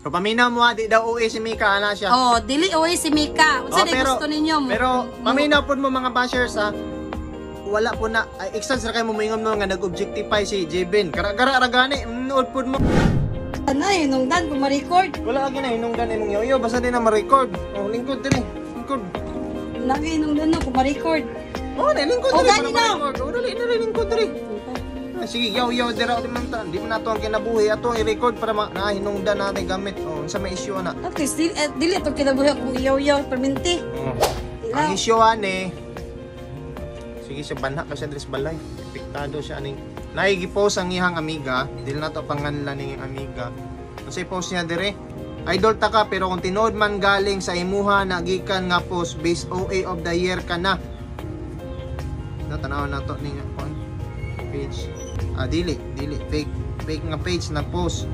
So paminaw mo di daw uwi si Mika ana siya. Oh, dili uwi si Mika. Unsa di gusto ninyo mo? Pero paminaw pud mo mga bashers ha. Wala po na extra sa kay mo moingon mo nga nag-objectify si Jeben. Kara-kara gani nuod pud mo. Anay nung dan ko ma-record. Wala gyud na hinungdan imong yoyo basta di na ma-record. Oh, lingkod diri. Lingkod. Lagi nung dan ko ma-record. Oh, lingkod diri. Gani na. Oh, dali lingkod diri. Sige, yaw di raw di man ta. Di man nato ang kinabuhi ato i-record para hinungdan natin gamit. Oh, sa may issue na. At least dili ato kinabuhi kung iyaw-iyaw perminti. Oh. Ang issue ani. Sige siya banha pa siya dres balay. Epektado siya aning naigi-post ang iyang amiga, dili na to panganlan ning amiga. Unsay post niya dire? Idol ta ka pero kung tinuod man galing sa imuha nagikan nga post base OA of the year ka na. Natanaw na to ning page. Dili fake nga page na post.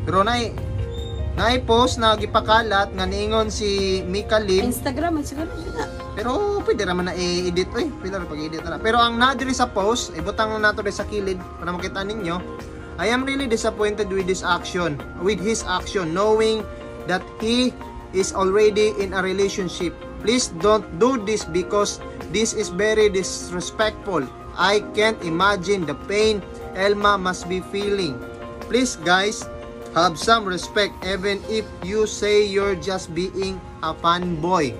Pero naay post na gipakalat nga niingon si Mika Lim. Instagram man siguro siya. Pero pwede naman na i-edit pwede na pag-edit na. Pero ang nadiri sa post, ibutang na nato sa kilid para makita ninyo. I am really disappointed with his action, knowing that he is already in a relationship. Please don't do this because this is very disrespectful. I can't imagine the pain Elma must be feeling. Please guys, have some respect even if you say you're just being a fanboy.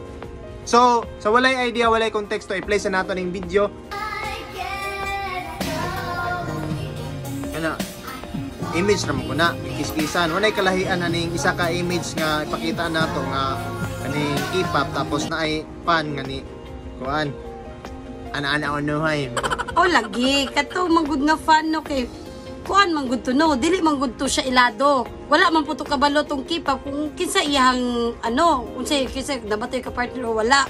So, sa walay idea, walay konteksto, i-play sa nato ng video. Ano, image naman ko na, kiskisan. Walay kalahian na ning isa ka image nga ipakita nato nga kaning K-pop tapos na ay fan nga ni kuan. Ana-ana onuhay. O lagi, kato manggod nga fan no kay kuan manggod to no, dili manggod to siya ilado. Wala man puto kabalo tong K-pop kung kinsa iyang unsay kinsa nabatoy ka partner o wala.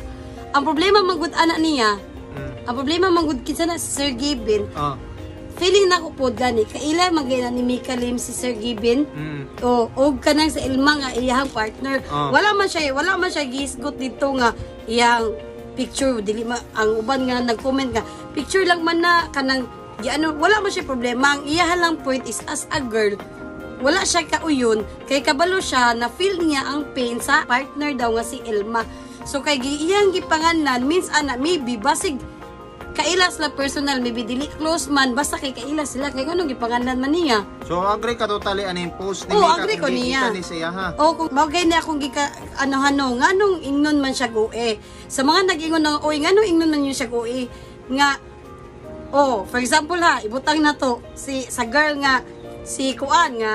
Ang problema manggod ana niya. Ang problema manggod kinsa na si Sir Gibin. Feeling na ko pod gani kaila magina ni Mika Lim si Sir Gibin. O kanang sa Elma nga iyang partner. Wala man siya gisgot dito nga iyang picture dili ang uban nga nag-comment nga picture lang man na kanang wala man siya problema. Ang iyahan lang point is as a girl wala siya kauyon kay kabalo siya na feel niya ang pain sa partner daw nga si Elma. So kay iyang gipanganlan means ana maybe basig kailas la personal maybe dili close man basta kay kailas sila kay nganong gipanganlan man niya. So agree ka totally aning post ni Mika agree ko niya. Ni siya ha. Kung magay na akong gika nganong ingnon man siya goe. Sa mga nag-ingon nga oy nganong ingnon man yun siya goe nga for example ha ibutang na to sa girl nga si kuan nga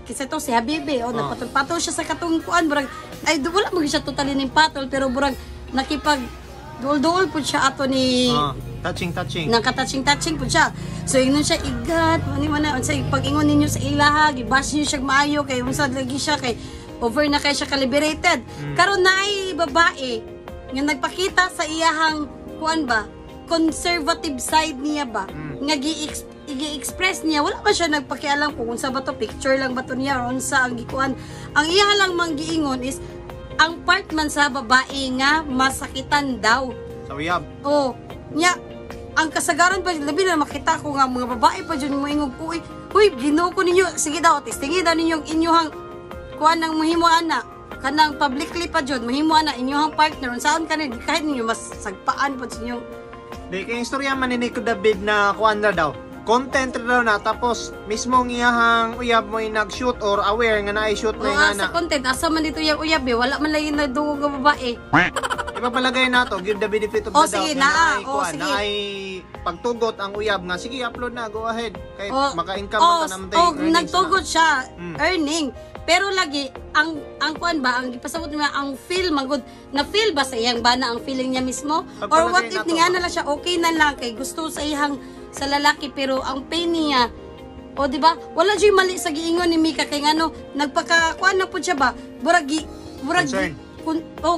kinsa to si Habibi napatol-patol siya sa katong kuan burag ay wala mo siya totally ning patol pero burag nakipag duol-duol pud siya ato ni touching nakatouching pud siya. So ingnon siya igat man unsay pag-ingon ninyo sa ilaha gibash niyo siya maayo kay unsa lagi siya kay over na kay siya ka-liberated. Karon naay babae nga nagpakita sa iyahang kuan ba conservative side niya ba nga gi-express niya wala ba siya nagpakialam kung unsa ba to picture lang ba to niya or unsa ang gikuan. Ang iya lang mang giingon is ang part man sa babae nga masakitan daw sa uyab. Nya ang kasagaran pa labi na makita ko nga mga babae pa jud mo ingog huy Ginoo ko ninyo sige daw testingin daw ninyong inyuhang kuan nang mahimo ana kanang publicly pa jud mahimo ana inyuhang partner unsaon kanang kahit ninyo mas sagpaan pud sa inyong di kay istorya man ni Nico David na kuan daw content daw na tapos mismo ang iyahang uyab mo nag-shoot or aware nga na-shoot na sa content asa man dito yung uyab wala man lang na dugo nga babae. Ipapalagay na to give the benefit of the doubt sige na ay pagtugot ang uyab nga sige upload na go ahead kay maka-income man ta naman tayo nagtugot siya earning pero lagi ang kuan ba ang ipasabot niya ang feel magud na feel ba sa iyang bana ang feeling niya mismo or what if nga na lang siya okay na lang kay gusto sa iyang sa lalaki pero ang pain niya di ba wala jud mali sa giingon ni Mika kay ngano nagpakakuan na pud siya ba burag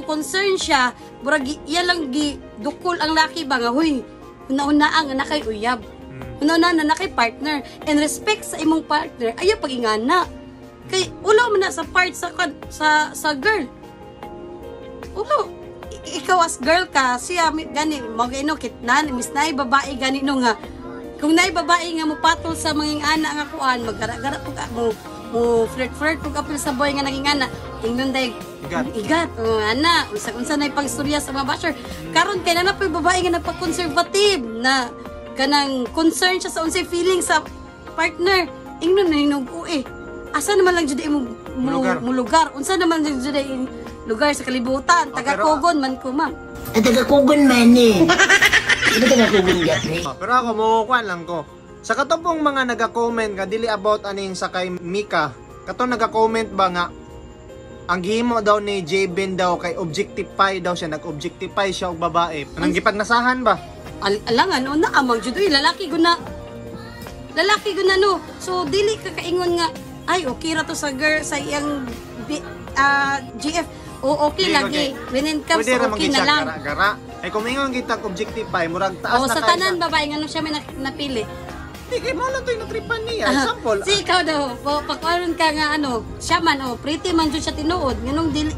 concern siya burag iya lang gidukol ang laki ba nga huy una-una ang nakay uyab una-una na nakay partner and respect sa imong partner ayaw pag-ingana kay ulo man na sa part sa girl ulo ikaw as girl ka siya gani magino kitnan mis nay babae gani no nga kung nay babae nga mo patol sa mga ana nga kuan magara-gara pug mo flirt pag apil sa boy nga naging ana. Ingnon day Igat. Ana, unsa na pagstorya sa mga basher. Karon kay na po'y babae nga nagpa-conservative na kanang concern siya sa unsay feeling sa partner. Ingnon na hinog asa naman lang jud mo lugar. Unsa naman jud lugar sa kalibutan. Taga-Kogon man ko, ma'am. Taga-Kogon man eh. Hindi taga-Kogon gatri. Pero ako mukuan lang ko. Sa katong mga naga-comment nga dili about aning sa kay Mika, katong naga-comment ba nga ang gihimo daw ni Jben daw kay objectify daw siya, nag-objectify siya og babae. Nang gipagnasahan ba? Alangan na amang jud lalaki guna no. So dili ka kaingon nga ay okay ra to sa girl sa iyang GF. O okay lagi. When it comes to okay na lang. Gara-gara. Ay kung mingon kita objectify murag taas na sa tanan babae nga siya may napili. Di kay mo lang to natripan niya. Example. Si ikaw daw, pagkaroon ka nga siya man pretty man jud siya tinuod. Nganong dili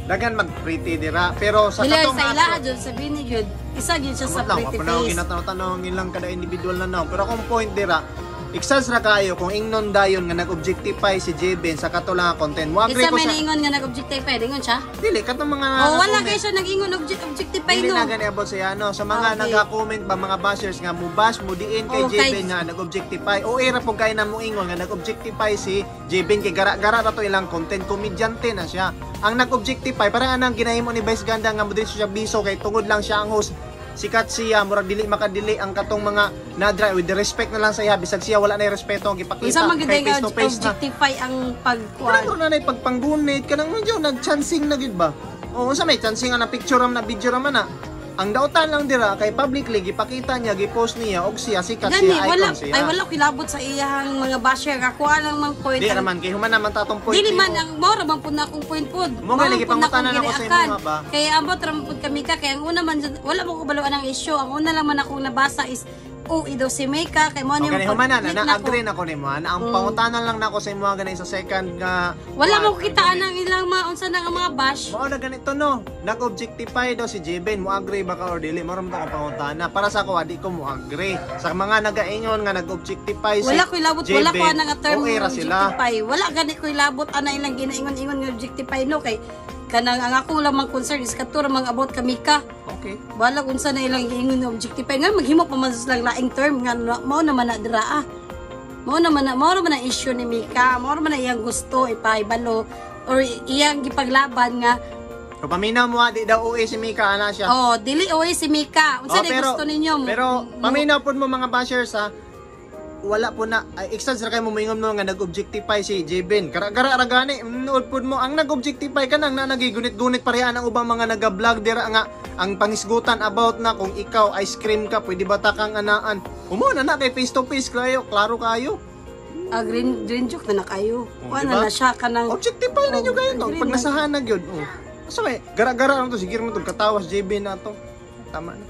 dagan mag pretty dira pero sa dili katong sa ilaha jud sabi ni jud isa jud siya sa pretty face. Ginatanaw lang kada individual na naw. Pero kung point dira, exas ra kayo kung ingnon dayon nga nag-objectify si Jben sa kato lang content. Mo agree isa ko may sa naingon nga nag-objectify dingon siya. Dili katong mga wala kay siya nag-ingon objectify dili no. na gani about sa ano sa mga naga-comment ba mga bashers nga mo bash mo diin kay Jben nga nag-objectify o era po kay na mo ingon nga nag-objectify si Jben kay gara-gara ra to ilang content komedyante na siya. Ang nag-objectify parang anang ginahimo ni Vice Ganda nga mo siya biso kay tungod lang siya ang host. Sikat siya, murag dili makadili ang katong mga nadra with the respect na lang sa iya bisag siya wala na respect ang gipakita isa kay face to face na. Objectify ang pagkuan. Ano na pagpanggunit kanang medyo nag-chancing na gid ba? O sa may chancing na picture na video ra man na. Ang dautan lang dira kay publicly gipakita niya gipost niya og siya sikat siya icon siya. Wala kilabot sa iyang mga basher ako lang mang point. Di naman kay human naman tatong point. Dili man ang mora man pud na akong point pud. Mo gali gipangutanan ako sa imo ba? Kaya ambot ra pud kami ka kay ang una man wala mo ko baluan ang issue. Ang una lang man akong nabasa is idaw si Mika kay mo ni okay, humanan na agree na ko nimo ang pangutanan lang nako sa imo ganay sa second nga wala mo kitaan ang ilang unsa na nga mga bash. Mao na ganito no nag-objectify daw si Jben mo agree ba ka or dili mo ram ta pangutana para sa ako di ko mo agree sa mga nagaingon nga nag-objectify si wala ko ilabot wala ko nga term objectify wala gani ko ilabot ana ilang ginaingon nga objectify no kay kanang ang ako lamang concern is katura mga about kami ka. Okay. Wala unsa na ilang giingon nga objectify nga maghimo pa man sa laing term nga mao naman na dira Mao naman na issue ni Mika, mao naman na iyang gusto ipaibalo or iyang gipaglaban nga so paminaw mo di daw uwi si Mika ana siya. Oh, dili uwi si Mika. Unsa di gusto ninyo? Pero paminaw pud mo mga bashers ha. Wala po na extend sa kay mo moingon mo nga nag-objectify si Jben. Gara-gara ra gani nuod pud mo ang nag-objectify kanang na nagigunit-gunit pareha ang ubang mga naga-vlog dira nga ang pangisgutan about na kung ikaw ice cream ka pwede ba ta kang anaan. Umo na kay face to face kayo, klaro kayo. Green joke na kayo. Wala diba? na siya kanang objectify ninyo kayo pag nasahan na gyud. So gara-gara lang to sige mo to katawas Jben na to. Tama na.